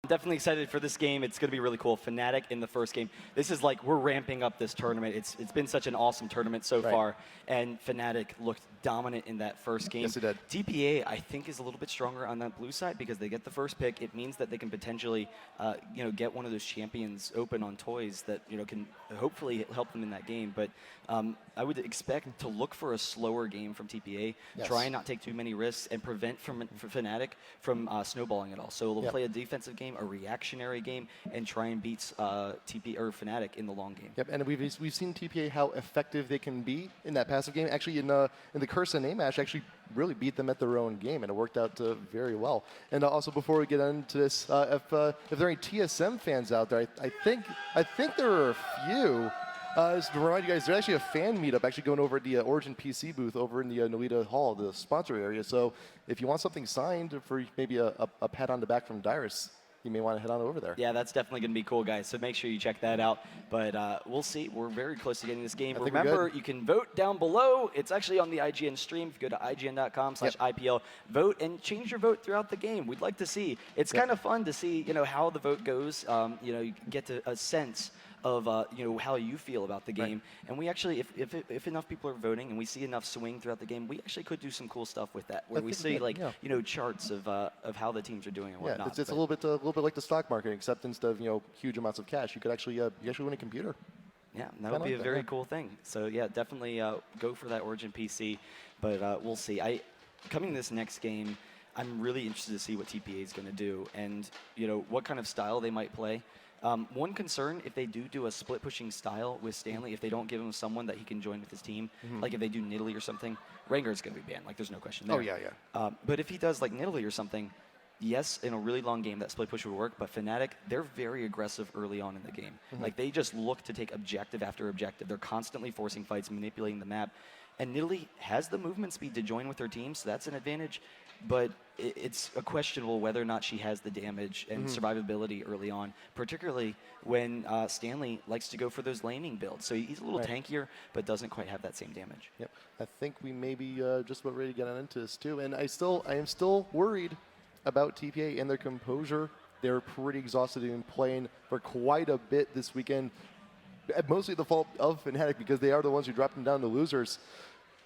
definitely excited for this game. It's going to be really cool. FNATIC in the first game. This is like, we're ramping up this tournament. It's been such an awesome tournament so far, and FNATIC looked dominant in that first game. Yes, it did. TPA, I think, is a little bit stronger on that blue side because they get the first pick. It means that they can potentially, get one of those champions open on toys that, can hopefully help them in that game. But I would expect to look for a slower game from TPA, try and not take too many risks, and prevent for FNATIC from snowballing at all. So they'll play a defensive game, a reactionary game, and try and beat FNATIC in the long game. Yep, and we've seen TPA how effective they can be in that passive game. Actually, in the Curse name match, actually really beat them at their own game, and it worked out very well. And also, before we get into this, if there are any TSM fans out there, I think there are a few. Just to remind you guys, there's actually a fan meetup actually going over at the Origin PC booth over in the Nolita Hall, the sponsor area. So if you want something signed for maybe a pat on the back from Dyrus, you may want to head on over there. Yeah, that's definitely going to be cool, guys. So make sure you check that out. But we'll see. We're very close to getting this game. Remember, you can vote down below. It's actually on the IGN stream. If you go to ign.com/IPL, vote and change your vote throughout the game. We'd like to see. It's kind of fun to see, how the vote goes. You get to a sense of how you feel about the game, and we actually, if enough people are voting and we see enough swing throughout the game, we actually could do some cool stuff with that, where we see charts of how the teams are doing and whatnot. It's a little bit like the stock market, except instead of huge amounts of cash, you could actually win a computer. Yeah, that would be a very cool thing. So yeah, definitely go for that Origin PC, but we'll see. Coming this next game, I'm really interested to see what TPA is going to do, and what kind of style they might play. One concern, if they do a split pushing style with Stanley, if they don't give him someone that he can join with his team, like if they do Nidalee or something, Rengar's going to be banned. Like, there's no question there. Oh, yeah. But if he does like Nidalee or something, yes, in a really long game, that split push would work, but FNATIC, they're very aggressive early on in the game. Like, they just look to take objective after objective. They're constantly forcing fights, manipulating the map. And Nidalee has the movement speed to join with her team, so that's an advantage. But it's questionable whether or not she has the damage and survivability early on, particularly when Stanley likes to go for those laning builds. So he's a little tankier, but doesn't quite have that same damage. Yep. I think we may be just about ready to get on into this too. And I am still worried about TPA and their composure. They're pretty exhausted and playing for quite a bit this weekend. Mostly the fault of FNATIC, because they are the ones who dropped them down to losers.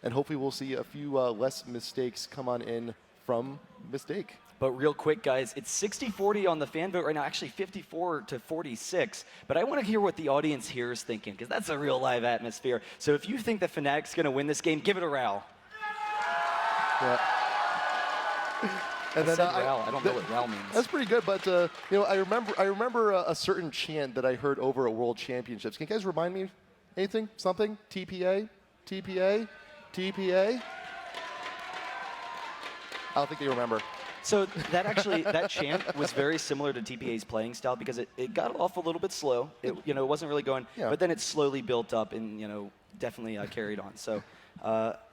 And hopefully we'll see a few less mistakes come on in from Mistake. But real quick, guys, it's 60-40 on the fan vote right now, actually 54-46. But I want to hear what the audience here is thinking, because that's a real live atmosphere. So if you think that FNATIC's going to win this game, give it a row. Yeah. And then I don't know what row means. That's pretty good, but I remember a certain chant that I heard over at World Championships. Can you guys remind me anything? Something? TPA? TPA? TPA? I don't think they remember. So that chant was very similar to TPA's playing style, because it got off a little bit slow. It wasn't really going, but then it slowly built up and definitely carried on. So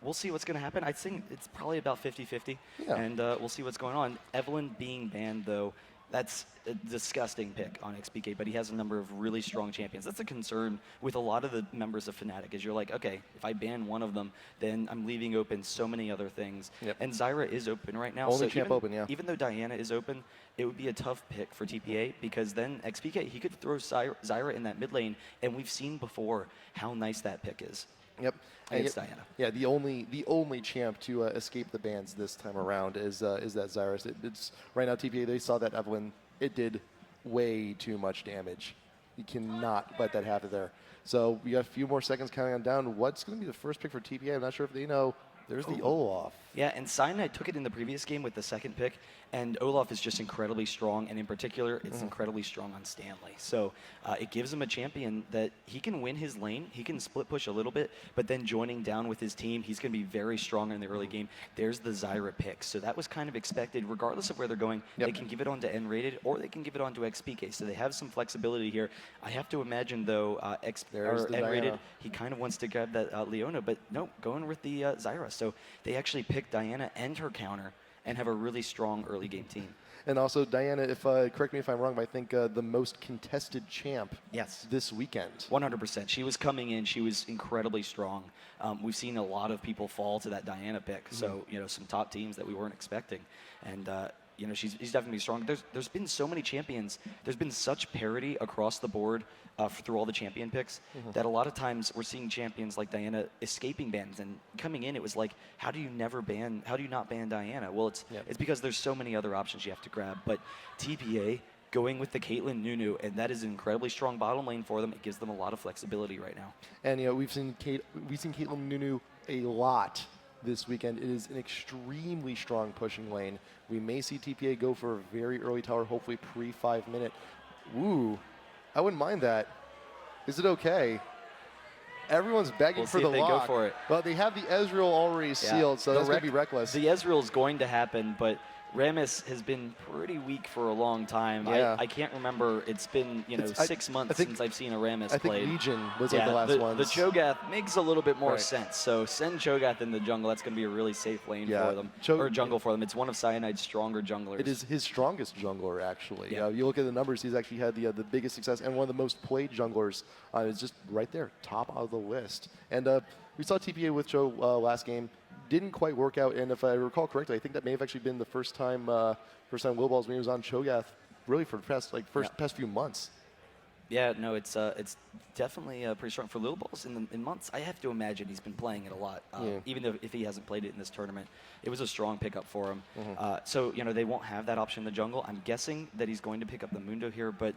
we'll see what's going to happen. I think it's probably about 50-50, and we'll see what's going on. Evelyn being banned, though, that's a disgusting pick on XPK, but he has a number of really strong champions. That's a concern with a lot of the members of FNATIC, is you're like, okay, if I ban one of them, then I'm leaving open so many other things. And Zyra is open right now. Only champ open, yeah. Even though Diana is open, it would be a tough pick for TPA, because then XPK, he could throw Zyra in that mid lane, and we've seen before how nice that pick is. Yep. Against Diana. Yeah, the only champ to escape the bans this time around is that Zyra. It's right now TPA. They saw that Evelyn. It did way too much damage. You cannot let that happen there. So we got a few more seconds counting on down. What's going to be the first pick for TPA? I'm not sure if they know. There's the Olaf. Yeah, and Cyanide took it in the previous game with the second pick, and Olaf is just incredibly strong, and in particular, it's incredibly strong on Stanley. So it gives him a champion that he can win his lane, he can split push a little bit, but then joining down with his team, he's going to be very strong in the early game. There's the Zyra pick. So that was kind of expected. Regardless of where they're going, they can give it on to N-rated, or they can give it on to XPK. So they have some flexibility here. I have to imagine, though, N-rated, he kind of wants to grab that Leona, but no, going with the Zyra. So they actually picked Diana and her counter and have a really strong early game team. And also, Diana, if correct me if I'm wrong, but I think the most contested champ this weekend. 100%. She was coming in. She was incredibly strong. We've seen a lot of people fall to that Diana pick. So, some top teams that we weren't expecting. And, you know, he's definitely strong. There's been so many champions. There's been such parity across the board through all the champion picks that a lot of times we're seeing champions like Diana escaping bans, and coming in it was like, how do you not ban Diana? Well, it's because there's so many other options you have to grab. But TPA going with the Caitlyn Nunu, and that is an incredibly strong bottom lane for them. It gives them a lot of flexibility right now. And you know, we've seen Caitlyn Nunu a lot this weekend. It is an extremely strong pushing lane. We may see TPA go for a very early tower, hopefully pre-5 minute. Ooh, I wouldn't mind that. Is it okay? Everyone's begging for the lock. They go for it. Well, they have the Ezreal already sealed, so that's going to be reckless. The Ezreal is going to happen, but Rammus has been pretty weak for a long time. Yeah. I can't remember. It's been 6 months since I've seen a Rammus played. I think Legion was like the last one. The Cho'Gath makes a little bit more sense. So send Cho'Gath in the jungle. That's going to be a really safe lane for them, or jungle for them. It's one of Cyanide's stronger junglers. It is his strongest jungler, actually. Yeah. You look at the numbers, he's actually had the biggest success and one of the most played junglers. It's just right there, top of the list. And we saw TPA with Cho last game. Didn't quite work out, and if I recall correctly, I think that may have actually been the first time Will Balls when he was on Cho'Gath, really for the past few months. Yeah, no, it's definitely pretty strong for Lil Balls in months. I have to imagine he's been playing it a lot, even if he hasn't played it in this tournament. It was a strong pickup for him. So they won't have that option in the jungle. I'm guessing that he's going to pick up the Mundo here, but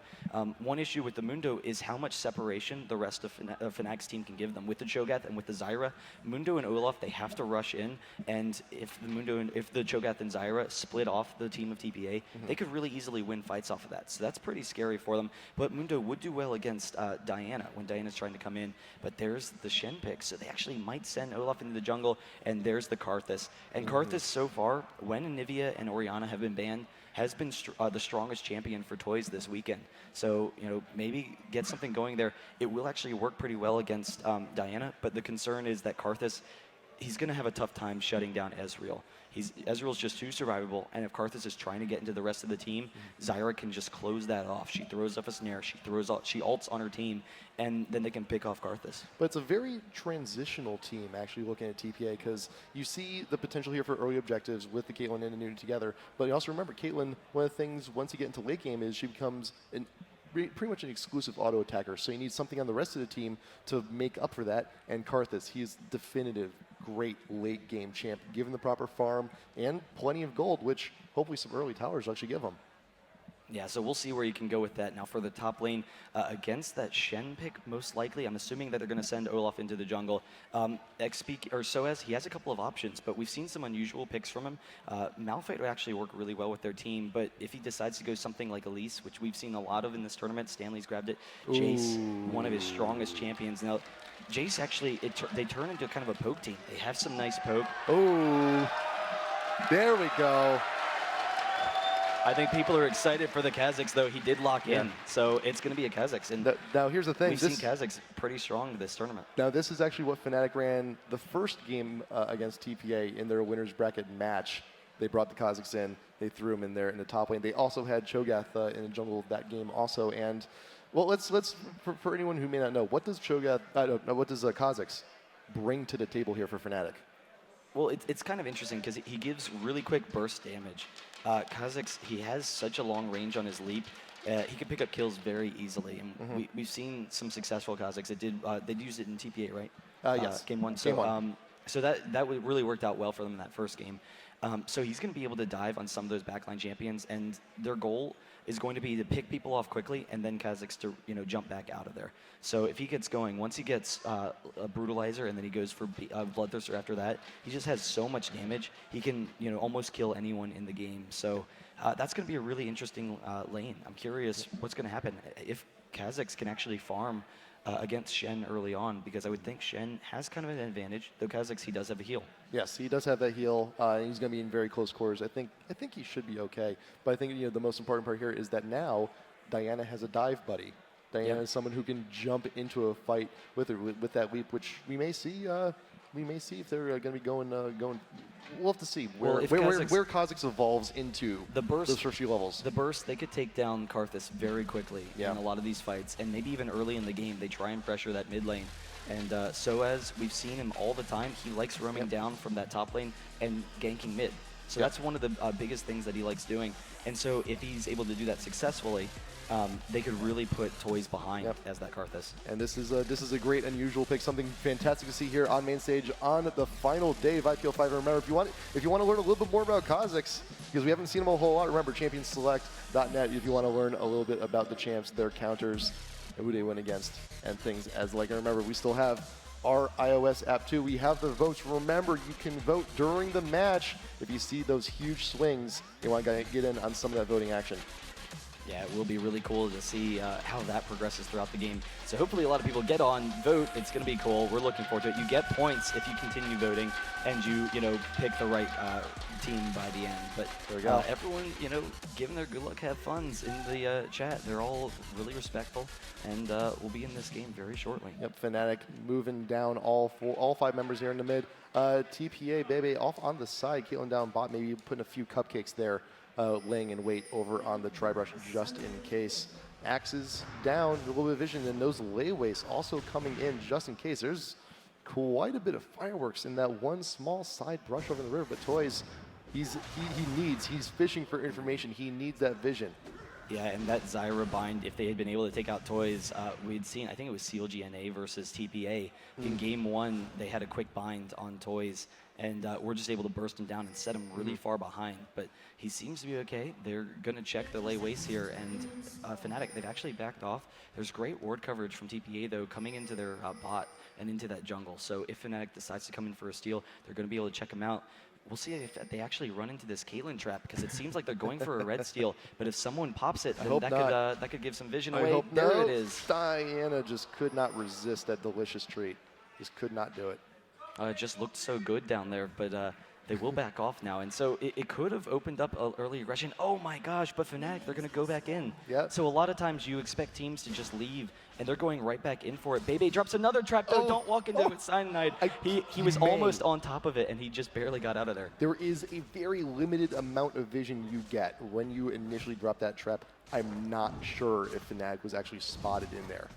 one issue with the Mundo is how much separation the rest of FNATIC's team can give them. With the Cho'Gath and with the Zyra, Mundo and Olaf, they have to rush in, and if the Cho'Gath and Zyra split off the team of TPA, they could really easily win fights off of that. So that's pretty scary for them. But Mundo would do well against Diana when Diana's trying to come in, but there's the Shen pick, so they actually might send Olaf into the jungle, and there's the Karthus. And Karthus so far, when Anivia and Orianna have been banned, has been the strongest champion for toys this weekend. So, maybe get something going there. It will actually work pretty well against Diana, but the concern is that Karthus, he's going to have a tough time shutting down Ezreal. Ezreal's just too survivable, and if Karthus is trying to get into the rest of the team, Zyra can just close that off. She throws up a snare, she ults on her team, and then they can pick off Karthus. But it's a very transitional team, actually, looking at TPA, because you see the potential here for early objectives with the Caitlyn and the Nunu together. But you also remember, Caitlyn, one of the things, once you get into late game, is she becomes pretty much an exclusive auto attacker. So you need something on the rest of the team to make up for that. And Karthus, he's definitive, great late game champ, given the proper farm and plenty of gold, which hopefully some early towers will actually give him. Yeah, so we'll see where you can go with that. Now for the top lane, against that Shen pick, most likely, I'm assuming that they're going to send Olaf into the jungle. Soaz, he has a couple of options, but we've seen some unusual picks from him. Malphite would actually work really well with their team, but if he decides to go something like Elise, which we've seen a lot of in this tournament, Stanley's grabbed it. Jace, one of his strongest champions. Now, Jace actually, they turn into kind of a poke team. They have some nice poke. Oh, there we go. I think people are excited for the Kazakhs, though. He did lock in, so it's going to be a Kazakhs. And now, here's the thing. We've seen Kazakhs pretty strong this tournament. Now, this is actually what FNATIC ran the first game against TPA in their winner's bracket match. They brought the Kazakhs in. They threw them in there in the top lane. They also had Cho'Gath in the jungle of that game also. And, well, let's for anyone who may not know, what does Kazakhs bring to the table here for FNATIC? Well, it's kind of interesting because he gives really quick burst damage. Kazakhs, he has such a long range on his leap. He can pick up kills very easily. And we've seen some successful Kazakhs. They'd used it in TPA, right? Yes. Game one. So that really worked out well for them in that first game. So he's going to be able to dive on some of those backline champions, and their goal is going to be to pick people off quickly and then Kazakhs to jump back out of there. So if he gets going, once he gets a Brutalizer and then he goes for Bloodthirster after that, he just has so much damage. He can almost kill anyone in the game. So that's going to be a really interesting lane. I'm curious what's going to happen if Kazakhs can actually farm against Shen early on, because I would think Shen has kind of an advantage, though Kazakhs, he does have a heal. Yes, he does have that heal. He's going to be in very close quarters. I think he should be okay. But I think the most important part here is that now Diana has a dive buddy. Diana is someone who can jump into a fight with her with that leap, which we may see. We may see if they're going to be going. We'll have to see where Kazakhs evolves into those first few levels. The burst, they could take down Karthus very quickly in a lot of these fights, and maybe even early in the game they try and pressure that mid lane. And Soaz, we've seen him all the time. He likes roaming down from that top lane and ganking mid. So that's one of the biggest things that he likes doing. And so if he's able to do that successfully, they could really put Toys behind as that Karthus. And this is a great unusual pick, something fantastic to see here on main stage on the final day of IPL 5. And remember, if you want to learn a little bit more about Kazakhs, because we haven't seen them a whole lot, remember championsselect.net if you want to learn a little bit about the champs, their counters, and who they win against, and things as like. And remember, we still have our iOS app too. We have the votes. Remember, you can vote during the match if you see those huge swings. You want to get in on some of that voting action. Yeah, it will be really cool to see how that progresses throughout the game. So hopefully a lot of people get on, vote. It's going to be cool. We're looking forward to it. You get points if you continue voting and you know, pick the right team by the end. But there we go. Everyone, you know, giving their good luck, have funs in the chat. They're all really respectful, and we'll be in this game very shortly. Yep, FNATIC moving down all 5 members here in the mid. TPA, Bebe off on the side. Caitlin down bot, maybe putting a few cupcakes there. Laying in wait over on the tri-brush just in case. Axes down, a little bit of vision, and those layways also coming in just in case. There's quite a bit of fireworks in that one small side brush over the river, but Toys, he's fishing for information. He needs that vision. Yeah, and that Zyra bind, if they had been able to take out Toys, we'd seen, I think it was CLGNA versus TPA. In game 1, they had a quick bind on Toys, and we're just able to burst him down and set him really far behind. But he seems to be okay. They're going to check their lay waste here, and FNATIC, they've actually backed off. There's great ward coverage from TPA, though, coming into their bot and into that jungle. So if FNATIC decides to come in for a steal, they're going to be able to check him out. We'll see if they actually run into this Caitlyn trap, because it seems like they're going for a red steal. But if someone pops it, then that could give some vision away. There it is. Diana just could not resist that delicious treat. Just could not do it. It just looked so good down there, but they will back off now. And so it could have opened up an early aggression. Oh my gosh, but FNATIC, they're going to go back in. Yep. So a lot of times you expect teams to just leave, and they're going right back in for it. Bebe drops another trap, though. Don't walk into it, Cyanide. He was almost on top of it, and he just barely got out of there. There is a very limited amount of vision you get when you initially drop that trap. I'm not sure if FNATIC was actually spotted in there.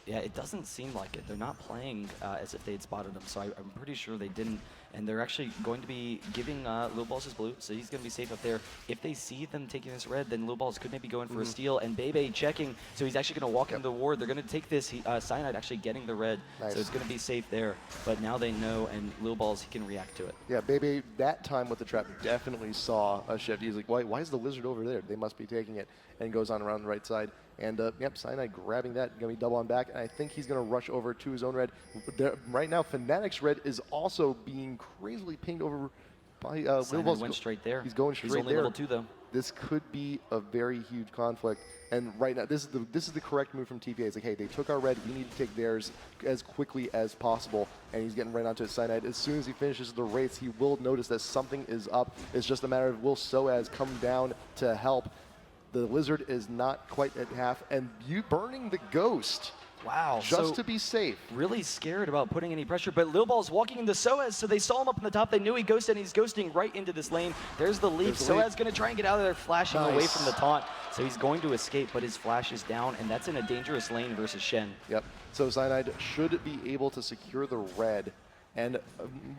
Yeah, it doesn't seem like it. They're not playing as if they had spotted him, so I'm pretty sure they didn't. And they're actually going to be giving Lil Balls his blue, so he's going to be safe up there. If they see them taking this red, then Lil Balls could maybe go in for a steal. And Bebe checking, so he's actually going to walk into the ward. They're going to take this. Cyanide actually getting the red, so it's going to be safe there. But now they know, and Lil Balls, he can react to it. Yeah, Bebe, that time with the trap, definitely saw a shift. He's like, why is the lizard over there? They must be taking it. And goes on around the right side. And, yep, Cyanide grabbing that, going to be double on back. And I think he's going to rush over to his own red. Right now, FNATIC's red is also being crazily pinged over by Lil Balls. Went straight there. He's going straight there. He's only there. level 2, though. This could be a very huge conflict. And right now, this is the correct move from TPA. It's like, hey, they took our red. We need to take theirs as quickly as possible. And he's getting right onto his Cyanide. As soon as he finishes the race, he will notice that something is up. It's just a matter of will Soaz come down to help. The lizard is not quite at half, and you burning the ghost. Wow. Just to be safe. Really scared about putting any pressure, but Lil Ball's walking into Soaz, so they saw him up in the top. They knew he ghosted, and he's ghosting right into this lane. There's the leap. Soaz going to try and get out of there, flashing away from the taunt. So he's going to escape, but his flash is down, and that's in a dangerous lane versus Shen. Yep. So Cyanide should be able to secure the red. And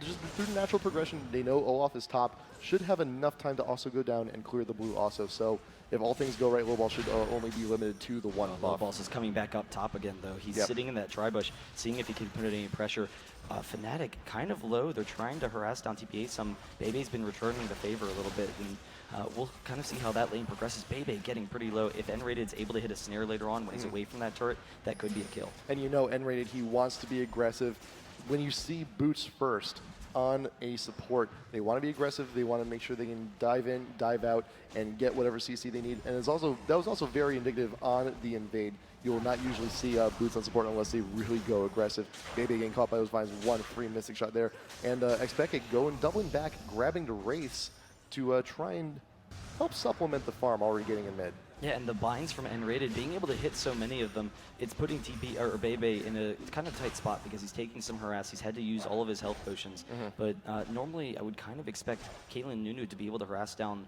just through natural progression, they know Olaf is top, should have enough time to also go down and clear the blue also. So if all things go right, Lil Ball should only be limited to the one buff. Lil Balls is coming back up top again, though. He's sitting in that tri-bush, seeing if he can put any pressure. FNATIC kind of low. They're trying to harass down TPA some. Bebe's been returning the favor a little bit, and we'll kind of see how that lane progresses. Bebe getting pretty low. If N-Rated's able to hit a snare later on when he's away from that turret, that could be a kill. And you know N-Rated, he wants to be aggressive. When you see boots first on a support, they want to be aggressive. They want to make sure they can dive in, dive out, and get whatever CC they need. And that was also very indicative on the invade. You will not usually see boots on support unless they really go aggressive. Bebe getting caught by those vines, one free mystic shot there. And Expect going, doubling back, grabbing the Wraiths to try and help supplement the farm already getting in mid. Yeah, and the binds from N-rated, being able to hit so many of them, it's putting TP or Bebe in a kind of tight spot because he's taking some harass. He's had to use all of his health potions. But normally, I would kind of expect Caitlyn Nunu to be able to harass down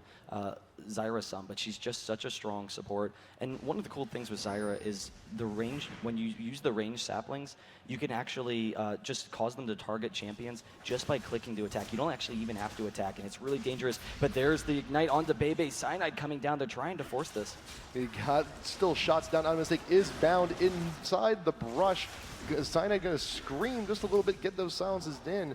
Zyra some, but she's just such a strong support. And one of the cool things with Zyra is the range. When you use the range saplings, you can actually just cause them to target champions just by clicking to attack. You don't actually even have to attack, and it's really dangerous. But there's the Ignite onto Bebe. Cyanide coming down. They're trying to force this. He got still shots down. Mistake is bound inside the brush. Cyanide going to scream just a little bit, get those silences in.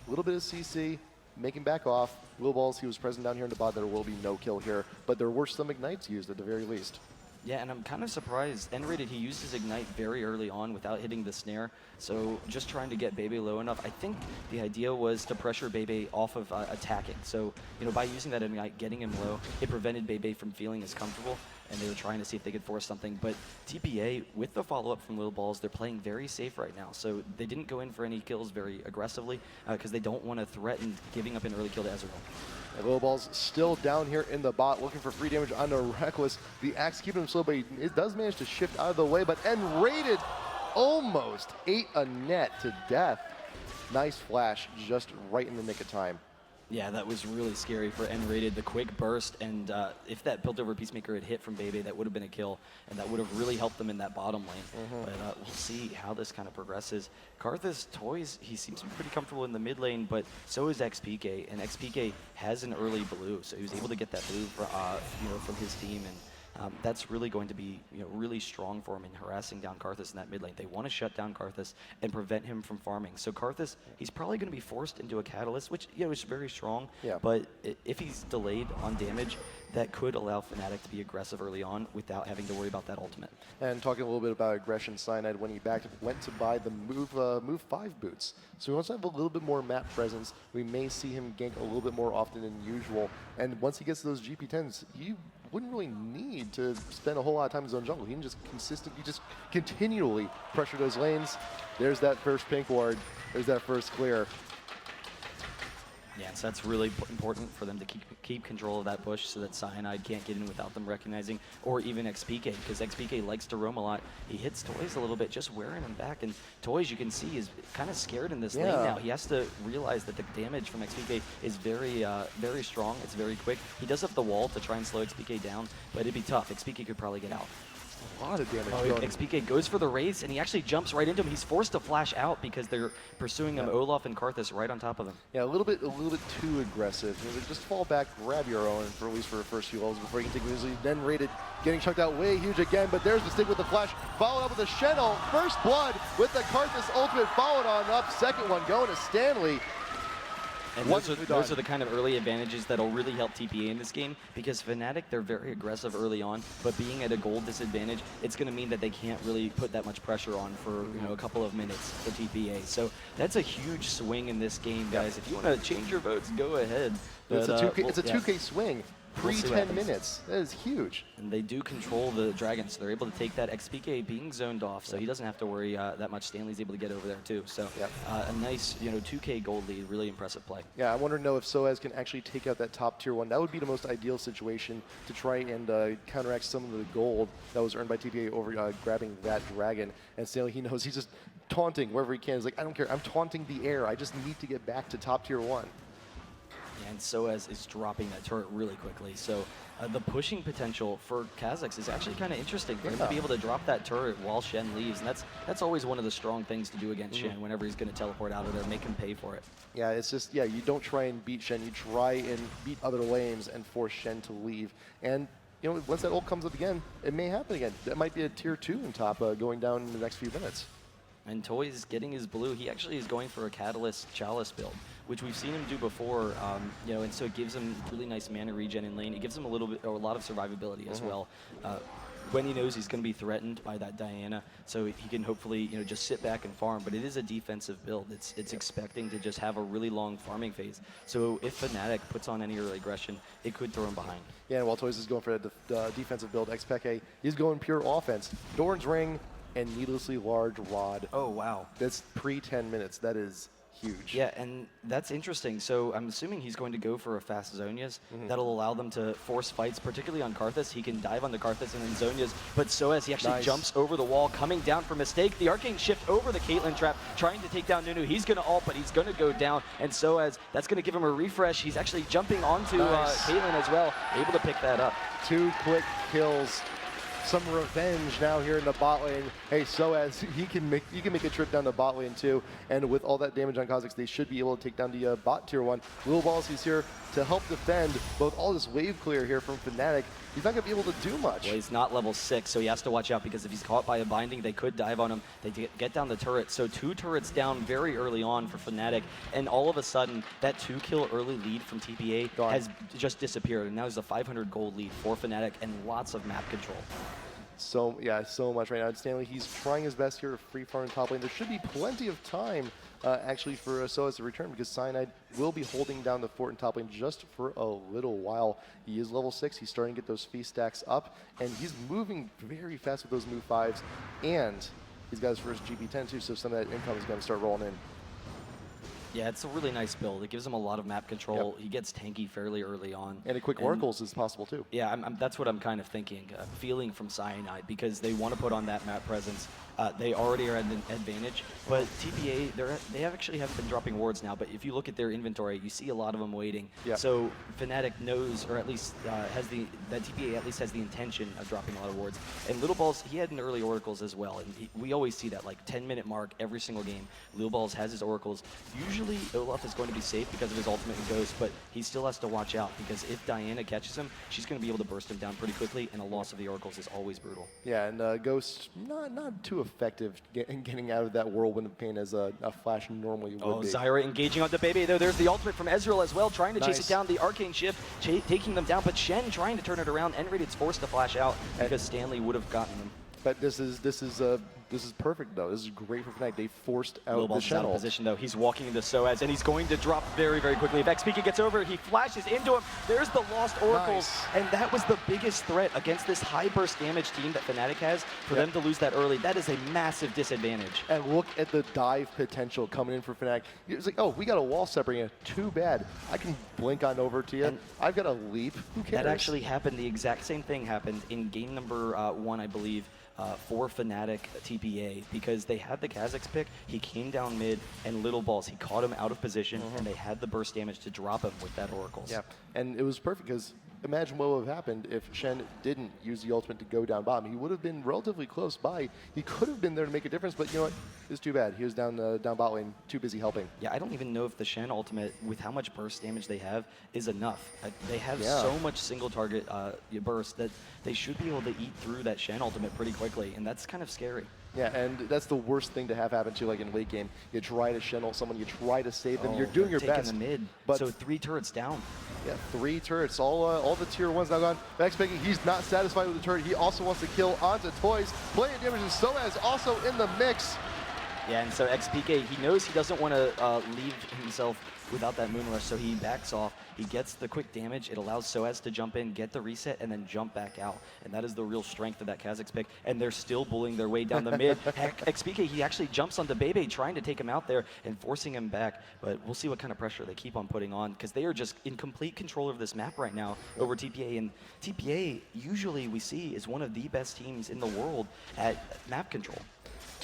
A little bit of CC, making back off. Will Balls, he was present down here in the bot. There will be no kill here, but there were some ignites used at the very least. Yeah, and I'm kind of surprised. N-rated, he used his Ignite very early on without hitting the snare, so just trying to get Bebe low enough. I think the idea was to pressure Bebe off of attacking. So, you know, by using that Ignite, getting him low, it prevented Bebe from feeling as comfortable, and they were trying to see if they could force something. But TPA, with the follow-up from Lil Balls, they're playing very safe right now. So they didn't go in for any kills very aggressively because they don't want to threaten giving up an early kill to Ezreal. And Lil Ball's still down here in the bot, looking for free damage onto Reckless. The axe keeping him slow, but it does manage to shift out of the way. But N-rated almost ate a net to death. Nice flash, just right in the nick of time. Yeah, that was really scary for N-rated. The quick burst, and if that built-over Peacemaker had hit from Bebe, that would have been a kill, and that would have really helped them in that bottom lane. But we'll see how this kind of progresses. Karthus Toys, he seems to be pretty comfortable in the mid lane, but so is XPK, and XPK has an early blue, so he was able to get that blue for, from his team, and that's really going to be really strong for him in harassing down Karthus in that mid lane. They want to shut down Karthus and prevent him from farming. So Karthus, he's probably going to be forced into a Catalyst, which is very strong. Yeah. But if he's delayed on damage, that could allow FNATIC to be aggressive early on without having to worry about that ultimate. And talking a little bit about aggression, Cyanide, when he went to buy the move 5 boots. So he wants to have a little bit more map presence. We may see him gank a little bit more often than usual. And once he gets to those GP10s, you wouldn't really need to spend a whole lot of time in zone jungle. He can just continually pressure those lanes. There's that first pink ward. There's that first clear. Yeah, so that's really important for them to keep control of that push so that Cyanide can't get in without them recognizing, or even XPK, because XPK likes to roam a lot. He hits Toys a little bit, just wearing him back, and Toys, you can see, is kind of scared in this lane now. He has to realize that the damage from XPK is very, very strong. It's very quick. He does have the wall to try and slow XPK down, but it'd be tough. XPK could probably get out. A lot of damage. XPK goes for the race, and he actually jumps right into him. He's forced to flash out because they're pursuing him. Olaf and Karthus right on top of him. Yeah, a little bit too aggressive. Just fall back, grab your own, for at least for the first few levels before you can take it easily. Then rated, getting chunked out way huge again, but there's the stick with the flash, followed up with a Shen ult. First blood with the Karthus ultimate, followed on up. Second one going to Stanley. And those are the kind of early advantages that'll really help TPA in this game, because FNATIC, they're very aggressive early on, but being at a gold disadvantage, it's going to mean that they can't really put that much pressure on for a couple of minutes for TPA. So that's a huge swing in this game, guys. If you want to change your votes, go ahead. But, it's a 2K swing. Pre-10 minutes. That is huge. And they do control the dragon, so they're able to take that. XPK being zoned off, so he doesn't have to worry that much. Stanley's able to get over there too. So a nice 2K gold lead, really impressive play. Yeah, I wonder to know if Soaz can actually take out that top tier 1. That would be the most ideal situation to try and counteract some of the gold that was earned by TPA over grabbing that dragon. And Stanley, he knows he's just taunting wherever he can. He's like, I don't care, I'm taunting the air. I just need to get back to top tier 1. And Soaz is dropping that turret really quickly. So the pushing potential for Kha'Zix is actually kind of interesting for him to be able to drop that turret while Shen leaves. And that's always one of the strong things to do against Shen whenever he's going to teleport out of there, make him pay for it. Yeah, it's just, you don't try and beat Shen. You try and beat other lanes and force Shen to leave. And, once that ult comes up again, it may happen again. That might be a tier 2 in top going down in the next few minutes. And Toys getting his blue. He actually is going for a Catalyst Chalice build, which we've seen him do before, and so it gives him really nice mana regen in lane. It gives him a lot of survivability as well. When he knows he's going to be threatened by that Diana, so he can hopefully just sit back and farm. But it is a defensive build. It's expecting to just have a really long farming phase. So if FNATIC puts on any early aggression, it could throw him behind. Yeah, and while Toys is going for the defensive build, XPK, he's going pure offense. Doran's Ring and needlessly large rod. Oh, wow. That's pre-10 minutes. That is huge. Yeah, and that's interesting. So I'm assuming he's going to go for a fast Zonias. That'll allow them to force fights, particularly on Karthus. He can dive on the Karthus and then Zonias, but Soaz, he actually jumps over the wall, coming down for mistake. The Arcane shift over the Caitlyn trap, trying to take down Nunu. He's going to ult, but he's going to go down, and Soaz, that's going to give him a refresh. He's actually jumping onto Caitlyn as well, able to pick that up. 2 quick kills. Some revenge now here in the bot lane. Hey, Soaz, he can make a trip down the bot lane too. And with all that damage on Kha'Zix, they should be able to take down the bot tier 1. Lil Balls, he's here to help defend both all this wave clear here from FNATIC. He's not going to be able to do much. Well, he's not level 6, so he has to watch out because if he's caught by a binding, they could dive on him. They get down the turret. So 2 turrets down very early on for FNATIC, and all of a sudden, that 2-kill early lead from TPA has just disappeared, and now there's a 500 gold lead for FNATIC and lots of map control. So, yeah, so much right now. And Stanley, he's trying his best here to free farm top lane. There should be plenty of time, actually, for Soaz to return because Cyanide will be holding down the fort in top lane just for a little while. He is level 6. He's starting to get those feast stacks up, and he's moving very fast with those move 5s, and he's got his first GP10 too, so some of that income is going to start rolling in. Yeah, it's a really nice build. It gives him a lot of map control. He gets tanky fairly early on. And a quick oracles is possible too. Yeah, that's what I'm kind of thinking, feeling from Cyanide, because they want to put on that map presence. They already are at an advantage, but TPA, they actually have been dropping wards now, but if you look at their inventory, you see a lot of them waiting. Yeah. So FNATIC knows, or at least that TPA at least has the intention of dropping a lot of wards. And Little Balls, he had an early oracles as well, and we always see that, like 10-minute mark every single game. Little Balls has his oracles. Usually Olaf is going to be safe because of his ultimate and Ghost, but he still has to watch out because if Diana catches him, she's going to be able to burst him down pretty quickly, and a loss of the oracles is always brutal. Yeah, and Ghost not too effective in getting out of that whirlwind of pain as a Flash normally would be. Zyra engaging on the baby. There's the ultimate from Ezreal as well, trying to chase it down. The Arcane shift, taking them down, but Shen trying to turn it around. Enraid's forced to flash out because Stanley would have gotten them. But this is perfect though. This is great for FNATIC. They forced out the Balls out of position though. He's walking into Soaz and he's going to drop very, very quickly. If XPK gets over, he flashes into him. There's the lost oracles, and that was the biggest threat against this high burst damage team that FNATIC has. For them to lose that early, that is a massive disadvantage. And look at the dive potential coming in for FNATIC. It's like, oh, we got a wall separating you. Too bad. I can blink on over to you. And I've got a leap. Who cares? That actually happened. The exact same thing happened in game number 1, I believe. For FNATIC TPA, because they had the Kha'Zix pick, he came down mid, and Little Balls, he caught him out of position, and they had the burst damage to drop him with that oracles. Yeah, and it was perfect because imagine what would have happened if Shen didn't use the ultimate to go down bottom. He would have been relatively close by. He could have been there to make a difference, but you know what? It's too bad. He was down bot lane, too busy helping. Yeah, I don't even know if the Shen ultimate, with how much burst damage they have, is enough. They have so much single target burst that they should be able to eat through that Shen ultimate pretty quickly, and that's kind of scary. Yeah, and that's the worst thing to have happen to, like in late game. You try to Shen ult someone, you try to save them, you're doing your best. Taking the mid, but so 3 turrets down. Yeah, 3 turrets, all the tier 1s now gone. XPK, he's not satisfied with the turret. He also wants to kill onto Toys. Plenty of damage, and Soaz also in the mix. Yeah, and so XPK, he knows he doesn't want to leave himself without that moon rush, so he backs off. He gets the quick damage. It allows Soaz to jump in, get the reset, and then jump back out. And that is the real strength of that Kha'Zix pick. And they're still bullying their way down the mid. Heck, XPK, he actually jumps onto Bebe, trying to take him out there and forcing him back. But we'll see what kind of pressure they keep on putting on, because they are just in complete control of this map right now over TPA. And TPA, usually we see, is one of the best teams in the world at map control.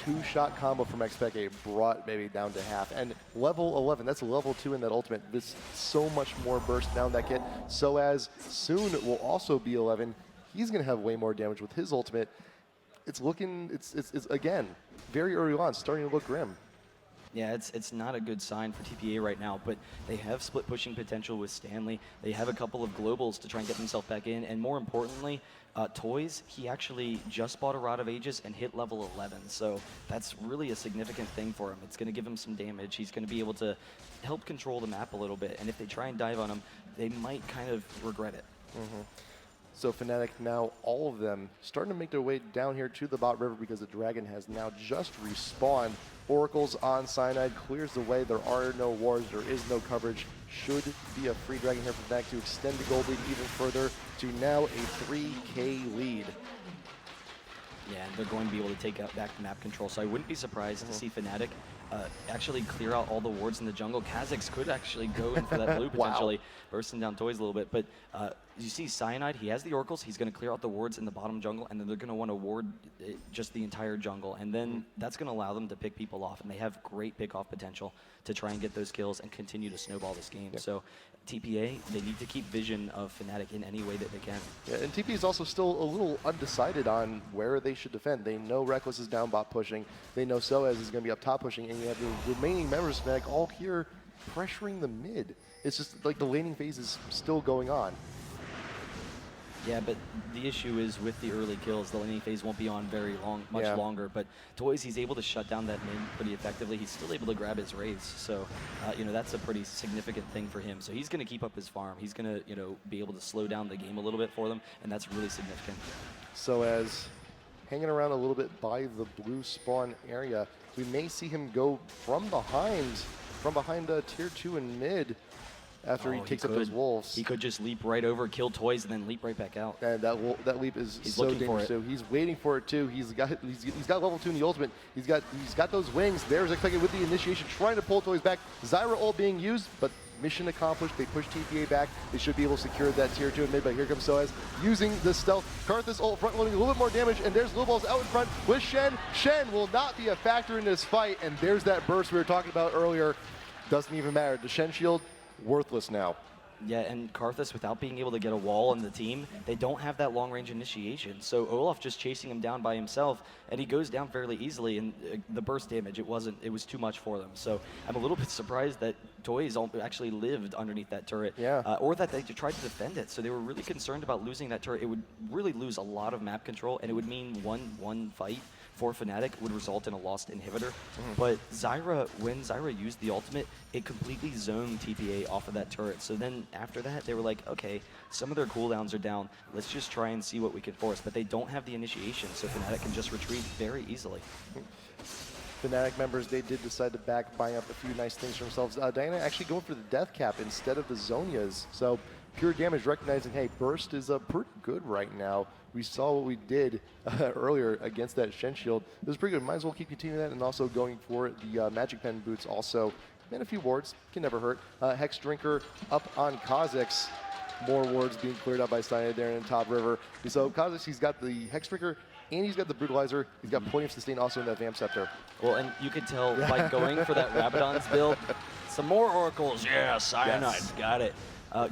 2-shot combo from XPK brought maybe down to half. And level 11, that's level 2 in that ultimate. This so much more burst down that kit. Soaz soon will also be 11. He's going to have way more damage with his ultimate. It's looking, it's again, very early on, starting to look grim. Yeah, it's not a good sign for TPA right now, but they have split pushing potential with Stanley. They have a couple of globals to try and get themselves back in, and more importantly, Toys, he actually just bought a Rod of Ages and hit level 11, so that's really a significant thing for him. It's going to give him some damage. He's going to be able to help control the map a little bit, and if they try and dive on him, they might kind of regret it. So FNATIC now, all of them, starting to make their way down here to the bot river because the dragon has now just respawned. Oracles on Cyanide clears the way. There are no wars. There is no coverage. Should be a free dragon here for FNATIC to extend the gold lead even further to now a 3K lead. Yeah, and they're going to be able to take out back the map control, so I wouldn't be surprised to see FNATIC actually clear out all the wards in the jungle. Kha'Zix could actually go in for that blue potentially, bursting down toys a little bit. But you see Cyanide, he has the oracles. He's going to clear out the wards in the bottom jungle, and then they're going to want to ward just the entire jungle. And then that's going to allow them to pick people off. And they have great pick-off potential to try and get those kills and continue to snowball this game. Yep. So TPA, they need to keep vision of FNATIC in any way that they can. Yeah, and TP is also still a little undecided on where they should defend. They know Reckless is down bot pushing. They know Soaz is going to be up top pushing. And you have the remaining members of FNATIC all here pressuring the mid. It's just like the laning phase is still going on. Yeah, but the issue is with the early kills, the laning phase won't be on much longer. But Toys, he's able to shut down that mid pretty effectively. He's still able to grab his Wraiths, so that's a pretty significant thing for him. So he's going to keep up his farm. He's going to be able to slow down the game a little bit for them, and that's really significant. So as hanging around a little bit by the blue spawn area, we may see him go from behind tier 2 and mid. After he takes up those wolves. He could just leap right over, kill Toys, and then leap right back out. And that leap is so dangerous too. He's waiting for it too. He's got level 2 in the ultimate. He's got those wings. There's expected with the initiation, trying to pull Toys back. Zyra ult being used, but mission accomplished. They push TPA back. They should be able to secure that tier 2 in mid, but here comes Soaz using the stealth. Karthus ult front loading a little bit more damage, and there's Lil Balls out in front with Shen. Shen will not be a factor in this fight, and there's that burst we were talking about earlier. Doesn't even matter. The Shen shield, worthless now. Yeah, and Karthus, without being able to get a wall on the team, they don't have that long-range initiation. So Olaf just chasing him down by himself, and he goes down fairly easily, and the burst damage, it was too much for them. So I'm a little bit surprised that Toys actually lived underneath that turret, or that they tried to defend it. So they were really concerned about losing that turret. It would really lose a lot of map control, and it would mean one fight for FNATIC would result in a lost inhibitor. But when Zyra used the ultimate, it completely zoned TPA off of that turret. So then after that, they were like, okay, some of their cooldowns are down. Let's just try and see what we can force. But they don't have the initiation, so FNATIC can just retreat very easily. FNATIC members, they did decide to back, buying up a few nice things for themselves. Diana actually going for the death cap instead of the Zonias. So pure damage, recognizing, hey, burst is pretty good right now. We saw what we did earlier against that Shen shield. It was pretty good. Might as well keep continuing that, and also going for the Magic Pen boots also. And a few wards, can never hurt. Hex Drinker up on Kha'Zix. More wards being cleared out by Cyanide there in top river. So Kha'Zix, he's got the Hex Drinker, and he's got the Brutalizer. He's got plenty of sustain also in that Vamp Scepter. Well, and you can tell by going for that Rabadon's build, some more oracles. Yeah, Cyanide, got it.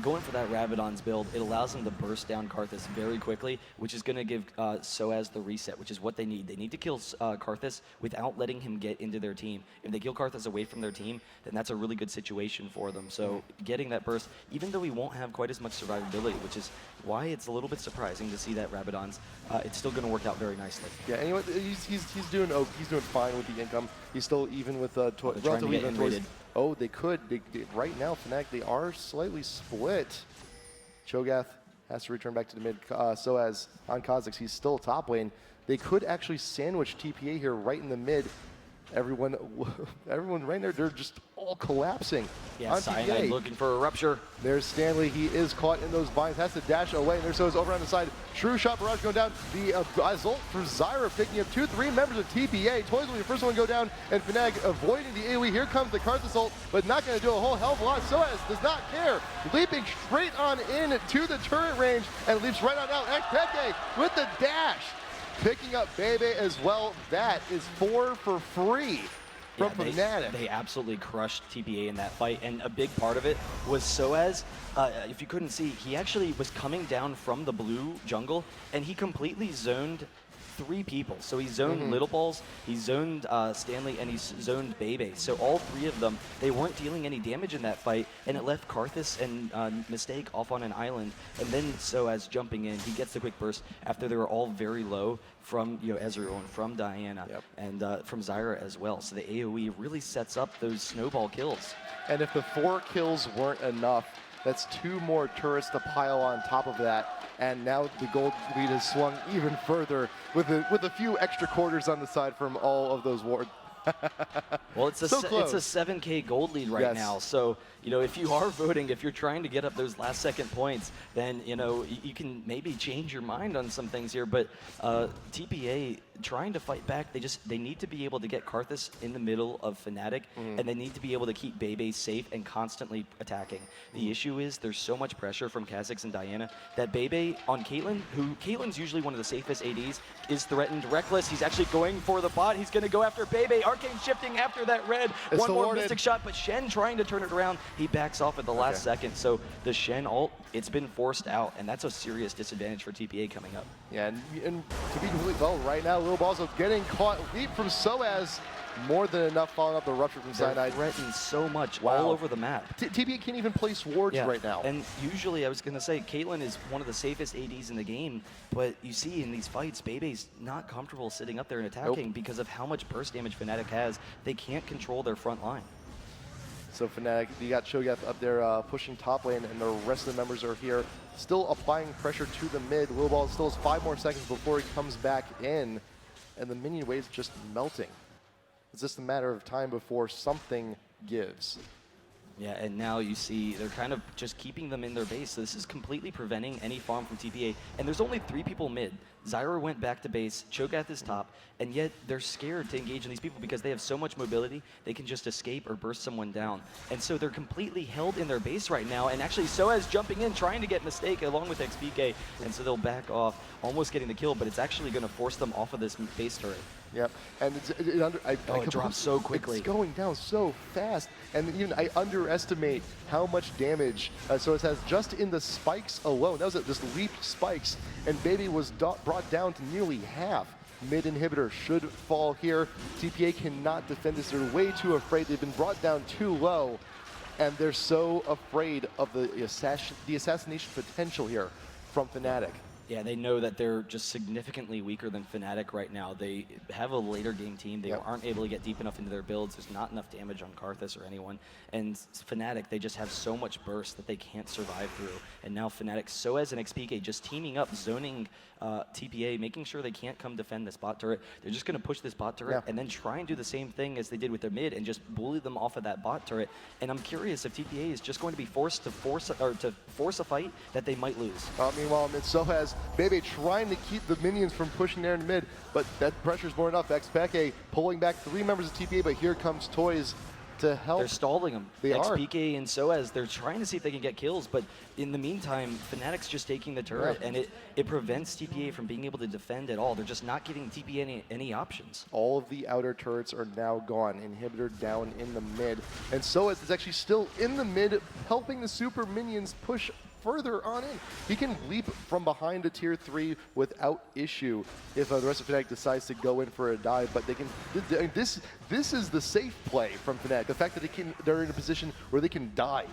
Going for that Rabadon's build, it allows them to burst down Karthus very quickly, which is going to give Soaz the reset, which is what they need. They need to kill Karthus without letting him get into their team. If they kill Karthus away from their team, then that's a really good situation for them. So getting that burst, even though he won't have quite as much survivability, which is why it's a little bit surprising to see that Rabadon's, it's still going to work out very nicely. Yeah, anyway, he's doing fine with the income. He's still even with relatively even Toys. Oh, they could. Right now, FNATIC, they are slightly split. Cho'Gath has to return back to the mid. Soaz on Kha'Zix, he's still top lane. They could actually sandwich TPA here right in the mid. Everyone right there, they're just all collapsing. Yeah, Cyanide looking for a rupture. There's Stanley. He is caught in those vines. Has to dash away. And there's Soaz over on the side. Shrew Shot Barrage going down. The Azult for Zyra picking up 2-3 members of TPA. Toys will be the first one to go down. And FNATIC avoiding the AoE. Here comes the Karthus ult, but not going to do a whole hell of a lot. Soaz does not care. Leaping straight on in to the turret range and leaps right on out. Ekpeke with the dash. Picking up Bebe as well. That is 4 for free from FNATIC. They absolutely crushed TPA in that fight, and a big part of it was Soaz. If you couldn't see, he actually was coming down from the blue jungle, and he completely zoned 3 people. So he zoned Little Balls, he zoned Stanley, and he zoned Bebe. So all 3 of them, they weren't dealing any damage in that fight, and it left Karthus and Mistake off on an island. And then Soaz jumping in, he gets the quick burst after they were all very low from Ezreal and from Diana and from Zyra as well. So the AoE really sets up those snowball kills. And if the 4 kills weren't enough, that's 2 more turrets to pile on top of that. And now the gold lead has swung even further with a few extra quarters on the side from all of those wards. Well, it's a 7K gold lead right now. So, if you are voting, if you're trying to get up those last second points, then, you can maybe change your mind on some things here. But TPA, trying to fight back. They need to be able to get Karthus in the middle of FNATIC, and they need to be able to keep Bebe safe and constantly attacking. The issue is there's so much pressure from Kha'Zix and Diana that Bebe on Caitlyn, who Caitlyn's usually one of the safest ADs, is threatened. Reckless, he's actually going for the bot. He's going to go after Bebe. Arcane shifting after that red. It's One more awarded. Mystic shot, but Shen trying to turn it around. He backs off at the last second. So the Shen ult, it's been forced out, and that's a serious disadvantage for TPA coming up. Yeah, and to be completely well, right now, Lil Balls are getting caught. Leap from Soaz, more than enough following up the rupture from They're Cyanide. threatened so much Wow. all over the map. TPA can't even place wards right now. And usually I was going to say Caitlyn is one of the safest ADs in the game, but you see in these fights, Bebe's not comfortable sitting up there and attacking because of how much burst damage FNATIC has. They can't control their front line. So FNATIC, you got Cho'Gath up there pushing top lane, and the rest of the members are here, still applying pressure to the mid. Lil Ball still has 5 more seconds before he comes back in, and the minion wave's just melting. It's just a matter of time before something gives. Yeah, and now you see they're kind of just keeping them in their base. So this is completely preventing any farm from TPA. And there's only 3 people mid. Zyra went back to base, Cho'Gath is top, and yet they're scared to engage in these people because they have so much mobility, they can just escape or burst someone down. And so they're completely held in their base right now, and actually Soaz jumping in, trying to get Mistake along with XPK, and so they'll back off, almost getting the kill, but it's actually going to force them off of this base turret. Yep, and it drops so quickly. It's going down so fast, and even I underestimate how much damage Soaz has just in the spikes alone. That was it, just leap spikes, and Baby was brought down to nearly half. Mid inhibitor should fall here. TPA cannot defend this. They're way too afraid. They've been brought down too low, and they're so afraid of the assassination potential here from FNATIC. Yeah, they know that they're just significantly weaker than FNATIC right now. They have a later game team. They aren't able to get deep enough into their builds. There's not enough damage on Karthus or anyone. And FNATIC, they just have so much burst that they can't survive through. And now FNATIC, Soaz and XPK just teaming up, zoning TPA, making sure they can't come defend this bot turret. They're just going to push this bot turret and then try and do the same thing as they did with their mid and just bully them off of that bot turret. And I'm curious if TPA is just going to be forced to force a fight that they might lose. Meanwhile, mid Soaz, Bebe trying to keep the minions from pushing there in mid, but that pressure's more enough. XPK pulling back 3 members of TPA, but here comes Toys to help. They're stalling them. They are. XPK and Soaz, they're trying to see if they can get kills, but in the meantime, FNATIC's just taking the turret, and it prevents TPA from being able to defend at all. They're just not giving TPA any options. All of the outer turrets are now gone. Inhibitor down in the mid, and Soaz is actually still in the mid, helping the super minions push further on in. He can leap from behind a tier 3 without issue if the rest of FNATIC decides to go in for a dive, but they can. This is the safe play from FNATIC. The fact that they're in a position where they can dive.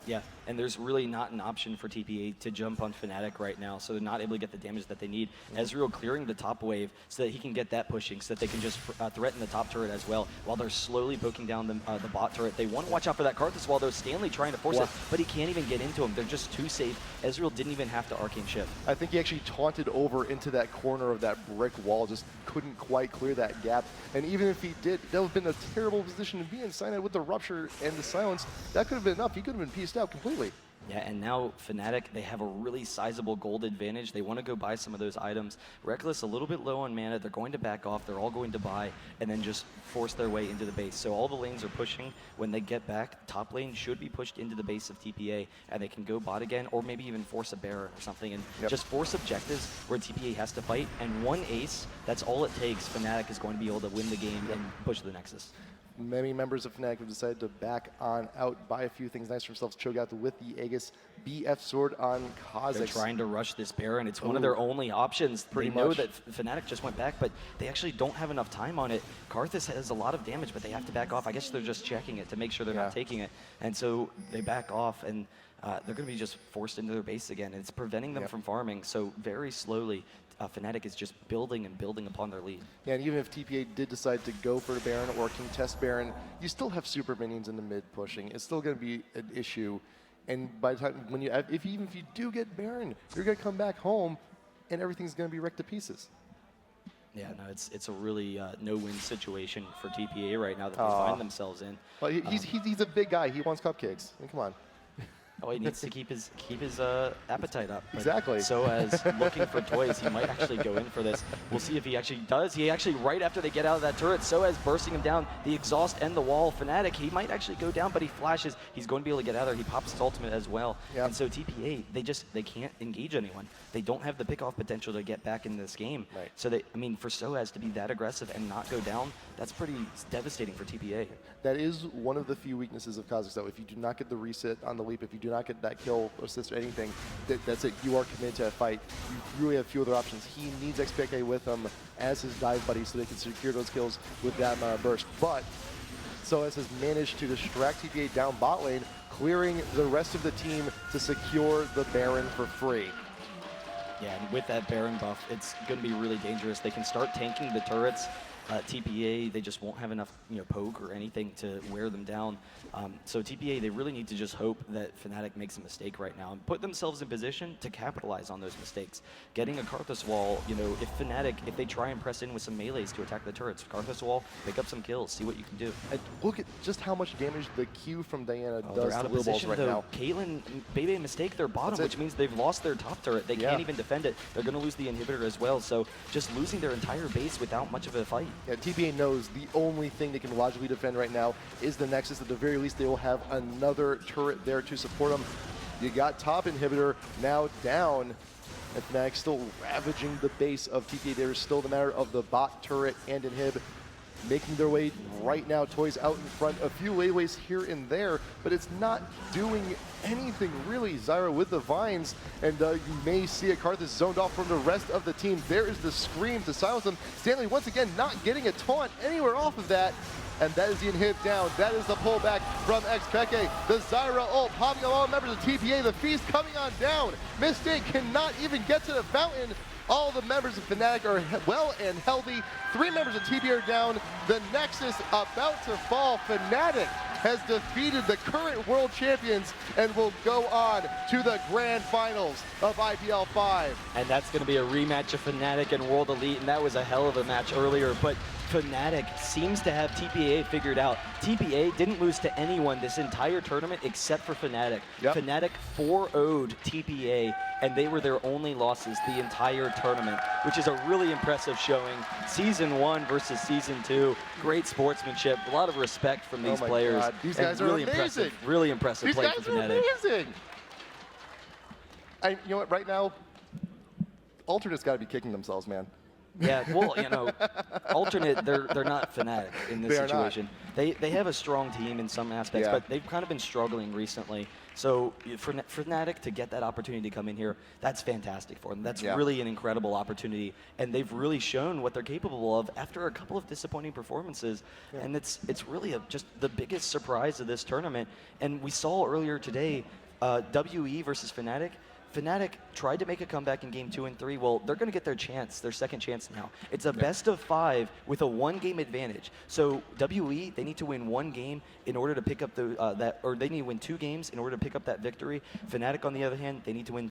Yeah, and there's really not an option for TPA to jump on FNATIC right now, so they're not able to get the damage that they need. Ezreal clearing the top wave so that he can get that pushing, so that they can just threaten the top turret as well, while they're slowly poking down the bot turret. They want to watch out for that Karthus wall, though. Stanley trying to force it, but he can't even get into him. They're just too safe. Ezreal didn't even have to arcane shift. I think he actually taunted over into that corner of that brick wall, just couldn't quite clear that gap. And even if he did, that would have been a terrible position to be in. Cyanide with the rupture and the silence, that could have been enough. He could have been pieced out completely. Yeah, and now FNATIC, they have a really sizable gold advantage. They want to go buy some of those items. Reckless a little bit low on mana. They're going to back off. They're all going to buy and then just force their way into the base. So all the lanes are pushing. When they get back, top lane should be pushed into the base of TPA, and they can go bot again, or maybe even force a Baron or something, and just force objectives where TPA has to fight. And one ace, that's all it takes. FNATIC is going to be able to win the game and push the Nexus. Many members of FNATIC have decided to back on out, buy a few things nice for themselves. Cho'Gath with the Aegis BF sword on Kha'Zix. They're trying to rush this Baron. It's one of their only options. They know that FNATIC just went back, but they actually don't have enough time on it. Karthus has a lot of damage, but they have to back off. I guess they're just checking it to make sure they're not taking it. And so they back off, and they're going to be just forced into their base again. And it's preventing them from farming. So very slowly, FNATIC is just building and building upon their lead. Yeah, and even if TPA did decide to go for a Baron or contest Baron, you still have super minions in the mid pushing. It's still going to be an issue. And by the time when even if you do get Baron, you're going to come back home, and everything's going to be wrecked to pieces. Yeah, no, it's a really no-win situation for TPA right now that they find themselves in. Well, he's a big guy. He wants cupcakes. I mean, come on. Oh, he needs to keep his appetite up. But Exactly. So as looking for toys, he might actually go in for this. We'll see if he actually does. He actually, right after they get out of that turret, so as bursting him down, the exhaust and the wall, FNATIC, he might actually go down, but he flashes. He's going to be able to get out of there. He pops his ultimate as well. Yep. And so TPA, they can't engage anyone. They don't have the pickoff potential to get back in this game. Right. So I mean, for Soaz to be that aggressive and not go down, that's pretty devastating for TPA. That is one of the few weaknesses of Kha'Zix, though. If you do not get the reset on the leap, if you do not get that kill, assist, or anything, that's it. You are committed to a fight. You really have few other options. He needs XPK with him as his dive buddy so they can secure those kills with that burst. But Soaz has managed to distract TPA down bot lane, clearing the rest of the team to secure the Baron for free. Yeah, and with that Baron buff, it's going to be really dangerous. They can start tanking the turrets. TPA, they just won't have enough, poke or anything to wear them down. So TPA, they really need to just hope that FNATIC makes a mistake right now and put themselves in position to capitalize on those mistakes. Getting a Karthus wall, if FNATIC, if they try and press in with some melees to attack the turrets, Karthus wall, pick up some kills, see what you can do. And look at just how much damage the Q from Diana They're does out to of Lil Balls position, right though. now. Caitlyn, Bebe mistake their bottom, which means they've lost their top turret. They can't even defend it. They're going to lose the inhibitor as well. So just losing their entire base without much of a fight. Yeah, TPA knows the only thing they can logically defend right now is the Nexus. At the very least, they will have another turret there to support them. You got top inhibitor now down, and FNATIC still ravaging the base of TPA. There's still the matter of the bot turret and inhib making their way right now. Toys out in front, a few layways here and there, but it's not doing anything really. Zyra with the vines, and you may see a Karthus zoned off from the rest of the team. There is the scream to silence them. Stanley once again not getting a taunt anywhere off of that, and that is the inhib down. That is the pullback from XPK. The Zyra ult popping on all members of TPA. The feast coming on down. Mistake cannot even get to the fountain. All the members of FNATIC are well and healthy. 3 members of TPA are down. The Nexus about to fall. FNATIC has defeated the current world champions and will go on to the grand finals of IPL 5. And that's going to be a rematch of FNATIC and World Elite, and that was a hell of a match earlier. But FNATIC seems to have TPA figured out. TPA didn't lose to anyone this entire tournament except for FNATIC. Yep. FNATIC 4-0'd TPA, and they were their only losses the entire tournament, which is a really impressive showing. Season 1 versus Season 2. Great sportsmanship. A lot of respect from these players. God. These guys are really amazing. Really impressive These play guys for are FNATIC. amazing. You know what? Right now, Alternate's got to be kicking themselves, man. Yeah, well, alternate, they're not FNATIC in this situation. They have a strong team in some aspects, but they've kind of been struggling recently. So for FNATIC to get that opportunity to come in here, that's fantastic for them. That's really an incredible opportunity, and they've really shown what they're capable of after a couple of disappointing performances. And it's really just the biggest surprise of this tournament. And we saw earlier today, WE versus FNATIC. FNATIC tried to make a comeback in game 2 and 3. Well, they're going to get their chance, their second chance now. It's a best of 5 with a 1-game advantage. So WE, they need to win 1 game in order to pick up or they need to win 2 games in order to pick up that victory. FNATIC, on the other hand, they need to win